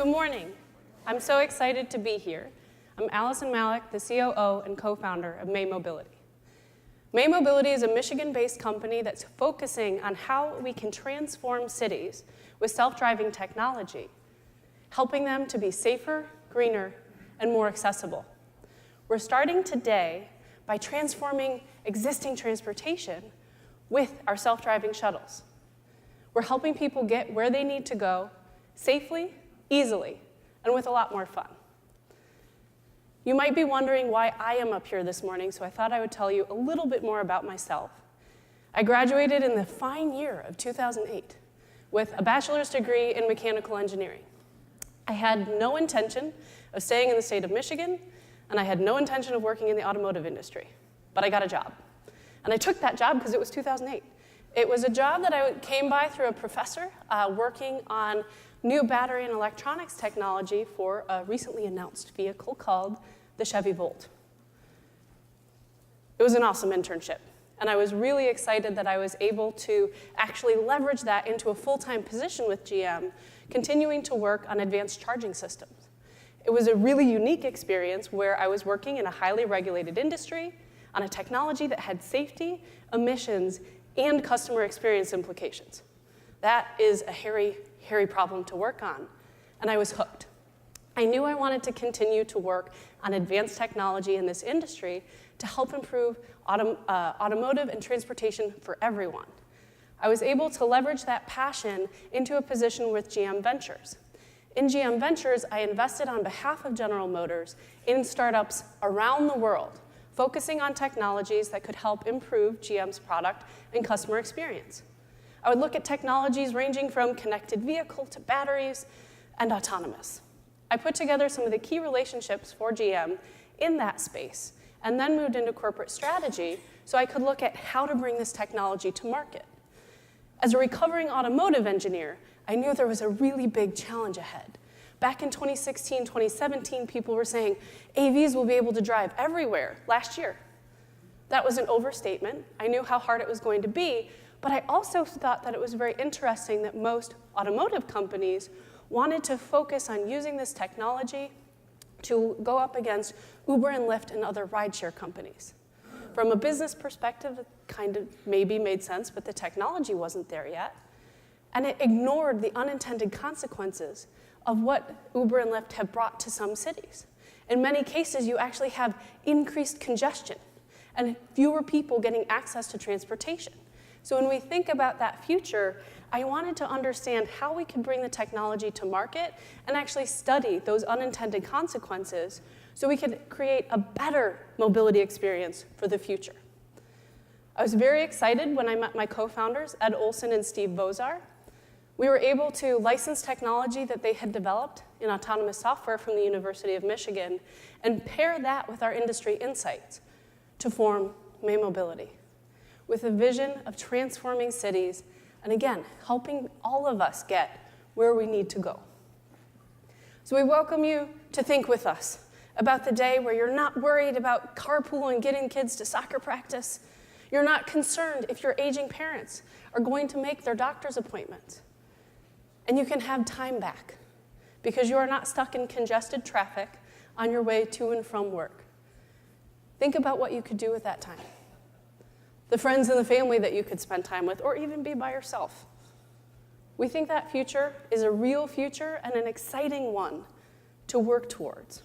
Good morning. I'm so excited to be here. I'm Alisyn Malek, the COO and co-founder of May Mobility. May Mobility is a Michigan-based company that's focusing on how we can transform cities with self-driving technology, helping them to be safer, greener, and more accessible. We're starting today by transforming existing transportation with our self-driving shuttles. We're helping people get where they need to go safely, easily, and with a lot more fun. You might be wondering why I am up here this morning, so I thought I would tell you a little bit more about myself. I graduated in the fine year of 2008 with a bachelor's degree in mechanical engineering. I had no intention of staying in the state of Michigan, and I had no intention of working in the automotive industry, but I got a job. And I took that job because it was 2008. It was a job that I came by through a professor working on new battery and electronics technology for a recently announced vehicle called the Chevy Volt. It was an awesome internship, and I was really excited that I was able to actually leverage that into a full-time position with GM, continuing to work on advanced charging systems. It was a really unique experience where I was working in a highly regulated industry on a technology that had safety, emissions, and customer experience implications. That is a hairy problem to work on, and I was hooked. I knew I wanted to continue to work on advanced technology in this industry to help improve automotive and transportation for everyone. I was able to leverage that passion into a position with GM Ventures. In GM Ventures, I invested on behalf of General Motors in startups around the world, focusing on technologies that could help improve GM's product and customer experience. I would look at technologies ranging from connected vehicle to batteries and autonomous. I put together some of the key relationships for GM in that space and then moved into corporate strategy so I could look at how to bring this technology to market. As a recovering automotive engineer, I knew there was a really big challenge ahead. Back in 2016, 2017, people were saying AVs will be able to drive everywhere last year. That was an overstatement. I knew how hard it was going to be, but I also thought that it was very interesting that most automotive companies wanted to focus on using this technology to go up against Uber and Lyft and other rideshare companies. From a business perspective, it kind of maybe made sense, but the technology wasn't there yet. And it ignored the unintended consequences of what Uber and Lyft have brought to some cities. In many cases, you actually have increased congestion and fewer people getting access to transportation. So when we think about that future, I wanted to understand how we could bring the technology to market and actually study those unintended consequences so we could create a better mobility experience for the future. I was very excited when I met my co-founders, Ed Olson and Steve Bozar. We were able to license technology that they had developed in autonomous software from the University of Michigan and pair that with our industry insights to form May Mobility, with a vision of transforming cities and, again, helping all of us get where we need to go. So we welcome you to think with us about the day where you're not worried about carpool and getting kids to soccer practice. You're not concerned if your aging parents are going to make their doctor's appointments. And you can have time back because you are not stuck in congested traffic on your way to and from work. Think about what you could do with that time. The friends and the family that you could spend time with, or even be by yourself. We think that future is a real future and an exciting one to work towards.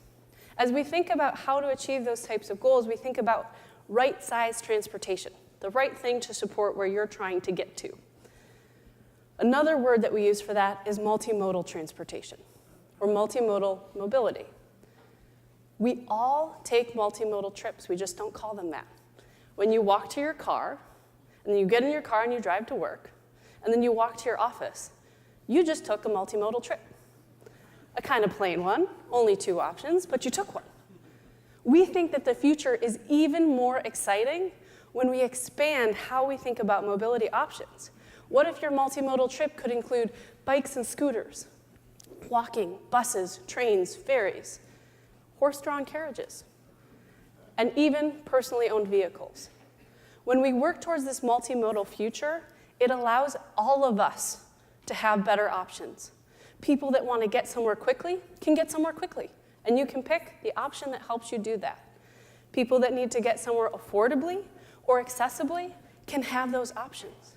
As we think about how to achieve those types of goals, we think about right-sized transportation, the right thing to support where you're trying to get to. Another word that we use for that is multimodal transportation, or multimodal mobility. We all take multimodal trips, we just don't call them that. When you walk to your car, and then you get in your car and you drive to work, and then you walk to your office, you just took a multimodal trip. A kind of plain one, only 2 options, but you took one. We think that the future is even more exciting when we expand how we think about mobility options. What if your multimodal trip could include bikes and scooters, walking, buses, trains, ferries, horse-drawn carriages, and even personally owned vehicles? When we work towards this multimodal future, it allows all of us to have better options. People that want to get somewhere quickly can get somewhere quickly, and you can pick the option that helps you do that. People that need to get somewhere affordably or accessibly can have those options.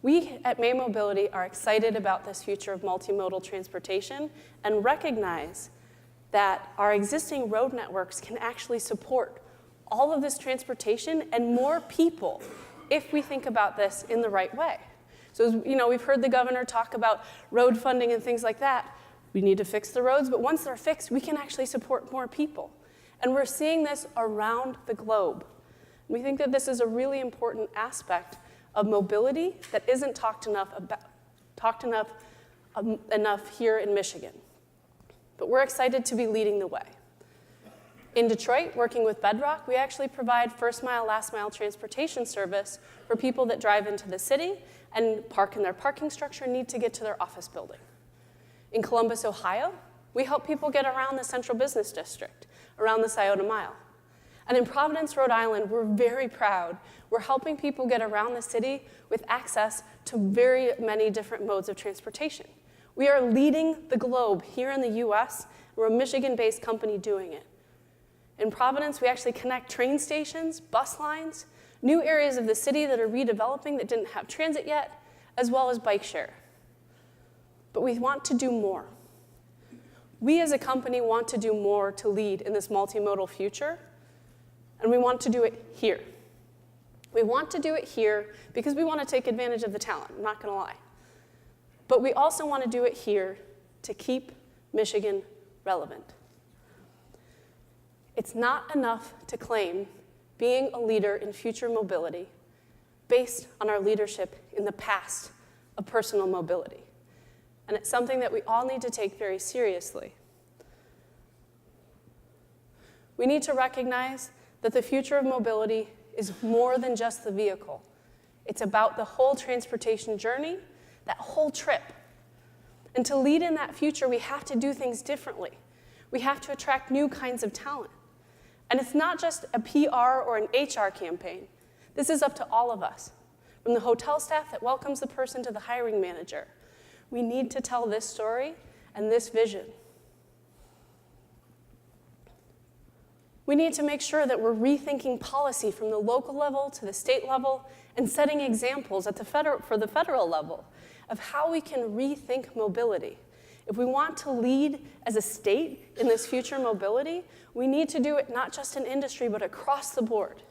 We at May Mobility are excited about this future of multimodal transportation and recognize that our existing road networks can actually support all of this transportation and more people if we think about this in the right way. So, we've heard the governor talk about road funding and things like that. We need to fix the roads, but once they're fixed, we can actually support more people. And we're seeing this around the globe. We think that this is a really important aspect of mobility that isn't talked enough here in Michigan. But we're excited to be leading the way. In Detroit, working with Bedrock, we actually provide first mile, last mile transportation service for people that drive into the city and park in their parking structure and need to get to their office building. In Columbus, Ohio, we help people get around the Central Business District, around the Scioto Mile. And in Providence, Rhode Island, we're very proud. We're helping people get around the city with access to very many different modes of transportation. We are leading the globe here in the US. We're a Michigan-based company doing it. In Providence, we actually connect train stations, bus lines, new areas of the city that are redeveloping that didn't have transit yet, as well as bike share. But we want to do more. We as a company want to do more to lead in this multimodal future, and we want to do it here. We want to do it here because we want to take advantage of the talent, I'm not going to lie. But we also want to do it here to keep Michigan relevant. It's not enough to claim being a leader in future mobility based on our leadership in the past of personal mobility. And it's something that we all need to take very seriously. We need to recognize that the future of mobility is more than just the vehicle. It's about the whole transportation journey, that whole trip. And to lead in that future, we have to do things differently. We have to attract new kinds of talent. And it's not just a PR or an HR campaign. This is up to all of us. From the hotel staff that welcomes the person to the hiring manager. We need to tell this story and this vision. We need to make sure that we're rethinking policy from the local level to the state level and setting examples for the federal level of how we can rethink mobility. If we want to lead as a state in this future mobility, we need to do it not just in industry, but across the board.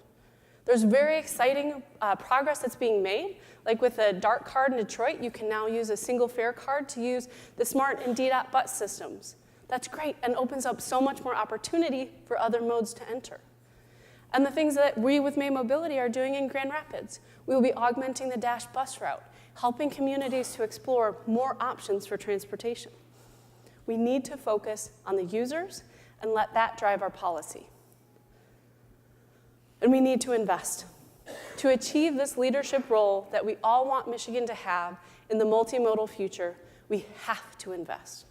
There's very exciting progress that's being made. Like with the DART card in Detroit, you can now use a single fare card to use the SMART and DDOT bus systems. That's great and opens up so much more opportunity for other modes to enter. And the things that we with May Mobility are doing in Grand Rapids, we will be augmenting the Dash bus route, helping communities to explore more options for transportation. We need to focus on the users and let that drive our policy. And we need to invest. To achieve this leadership role that we all want Michigan to have in the multimodal future, we have to invest.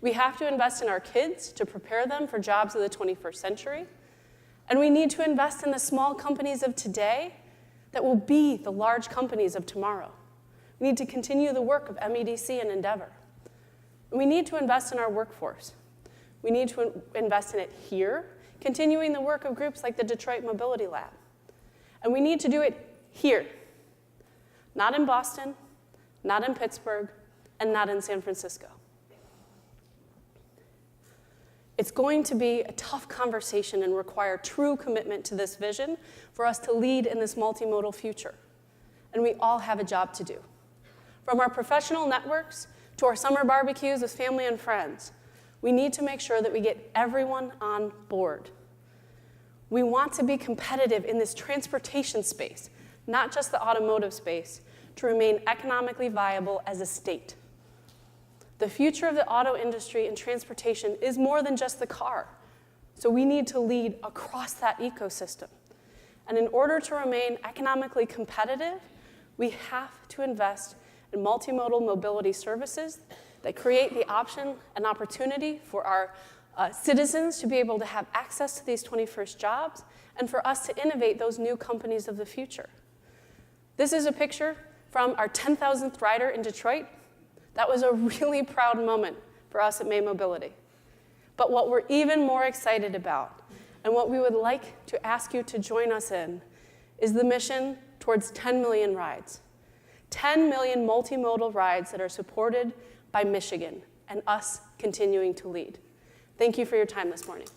We have to invest in our kids to prepare them for jobs of the 21st century. And we need to invest in the small companies of today that will be the large companies of tomorrow. We need to continue the work of MEDC and Endeavor. And we need to invest in our workforce. We need to invest in it here, continuing the work of groups like the Detroit Mobility Lab. And we need to do it here, not in Boston, not in Pittsburgh, and not in San Francisco. It's going to be a tough conversation and require true commitment to this vision for us to lead in this multimodal future. And we all have a job to do. From our professional networks to our summer barbecues with family and friends, we need to make sure that we get everyone on board. We want to be competitive in this transportation space, not just the automotive space, to remain economically viable as a state. The future of the auto industry and transportation is more than just the car, so we need to lead across that ecosystem. And in order to remain economically competitive, we have to invest in multimodal mobility services that create the option and opportunity for our citizens to be able to have access to these 21st jobs and for us to innovate those new companies of the future. This is a picture from our 10,000th rider in Detroit. That was a really proud moment for us at May Mobility. But what we're even more excited about, and what we would like to ask you to join us in, is the mission towards 10 million rides. 10 million multimodal rides that are supported by Michigan, and us continuing to lead. Thank you for your time this morning.